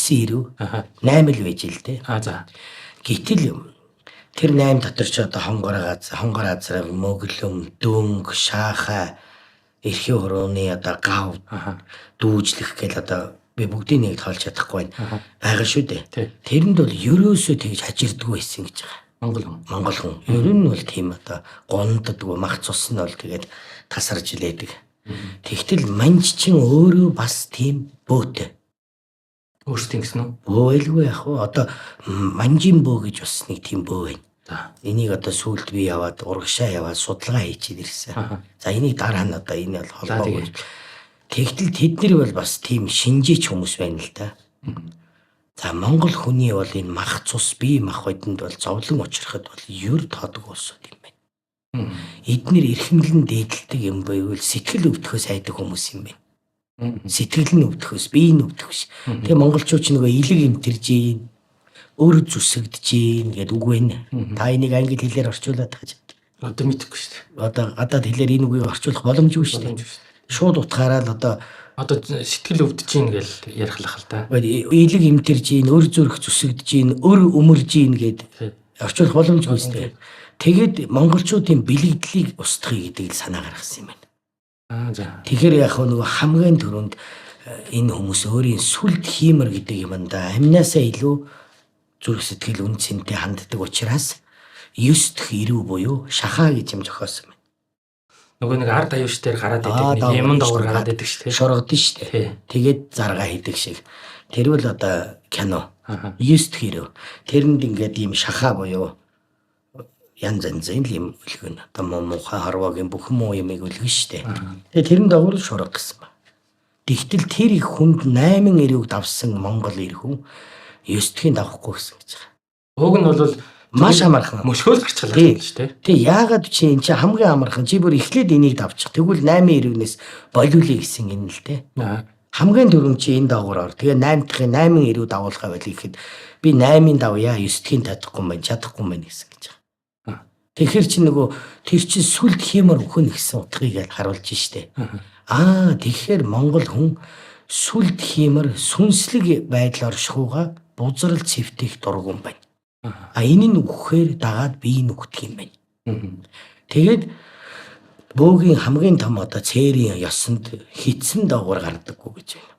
ирсэн ирв 8 л байж л дээ. За. Гэтэл тэр 8 дотор ч одоо хонгор газар мөглөм дөнгө шаахаа эрхийн хурууны одоо гав дүүжлэх гэл одоо би бүгдийг нэг тоолж чадахгүй байна. Байгаа шүү дээ. Тэрэнд бол ерөөсөө тэгж хажирдгүй байсан гэж байгаа. Монгол хүн. Ер нь бол тийм одоо гонддгүй мах цус нь бол тэгээд тасарж лээдэг. Тэгтэл манжчин өөрөө бас тийм бөөтэй. Өөрсдийн гэсэн үү? Бөөлгүй яг уу одоо манжин бөө гэж бас нэг тийм бөө байна. Энийг одоо сүүлд би яваад урагшаа яваад судалгаа хийчихэд ирсэн. За энийг дараа нь одоо энэ бол холбоогүй. Тэгтэл тэд нар бол бас тийм шинжээч хүмүүс байна л да. За Монгол хүний бол энэ мах цус бие махбодонд бол зовлон учрахад бол ер тодог улсууд юм байна. Эднэр эрхэмлэн дээдэлдэг юм байвал сэтгэл өвдөхөөс айдаг хүмүүс юм байна. Сэтгэл нь өвдөхөөс бие нь өвдөхөөс. Тэгээ монголчууд ч нөгөө илэг имтэрж ийн өр зүсэгдэж ийн гэдэг үг байна. Та энийг англи хэлээр орчуулад гэж. Одоо мэдэхгүй шүү дээ. Одоо гадаад хэлээр энэ үгийг орчуулах боломжгүй шүү дээ. Шууд утгаараа л одоо сэтгэл өвдөж ийн гэж ярихлах л да. Илэг имтэрж ийн өр зүрх зүсэгдэж ийн өр өмөрж ийн гэдэг орчуулах боломжгүй шүү дээ. Тэгээд монголчуудын бэлэгдлийг устгахыг гэдэг л санаа гаргасан юм байна. Тэгэхээр яг нөгөө хамгийн түрүүнд энэ хүмүүс өөрийн сүлд хиймэр гэдэг юмдаа амнаасаа илүү зүрх сэтгэл үн цэнтэй ханддаг учраас 9 дэх ирүү буюу шахаа гэж юм зохиосон байна. Нөгөө нэг ард аюуш дээр гараад идэг нэг юм дагуур гараад идэг шүү дээ. Шоргодсон шүү дээ. Тэгээд заргаа хийдэг шиг. Тэр бол одоо кино. 9 дэх ирүү. Тэрэнд ингээд ийм шахаа буюу янз янзын юм үлгэн одоо муухай харвагийн бүх муу юмыг үлгэн штэ. Тэгээ тэрэн дагуур шурга гэсэн ба. Тэгтэл тэр их хүнд 8 эрүүг давсан Монгол эр хүн 9-ийн давахгүй гэсэн гэж байгаа. Уг нь бол маш амархан мөшгөөлж гарч байгаа юм шүү дээ. Тэг яагаад чи энэ чинь хамгийн амархан чи бүр эхлээд энийг давчих. Тэгвэл 8 эрүүнээс болиулъя гэсэн энэ л дээ. Хамгийн түрүүнд чи энэ дагуур ор. Тэгээ 8 дахь 8 эрүү дагуулгаа байл ихэд би 8-ын давъя 9-ийн чадахгүй юм байна гэсэн гэж байгаа. Тэгэхээр чи нөгөө тэр чин сүлд хиймэр өхөн гэсэн утгыг л харуулж штэ. Тэгэхээр Монгол хүн сүлд хиймэр сүнслэг байдлаар шууга бузрал цэвтэх дургуун байна. Энэ нь үхэхээр дагаад бие нүгдэх юм байна. Тэгээд бөөгийн хамгийн том одоо цээрийн ёсонд хитсэн дагуур гардаггүй гэж байна.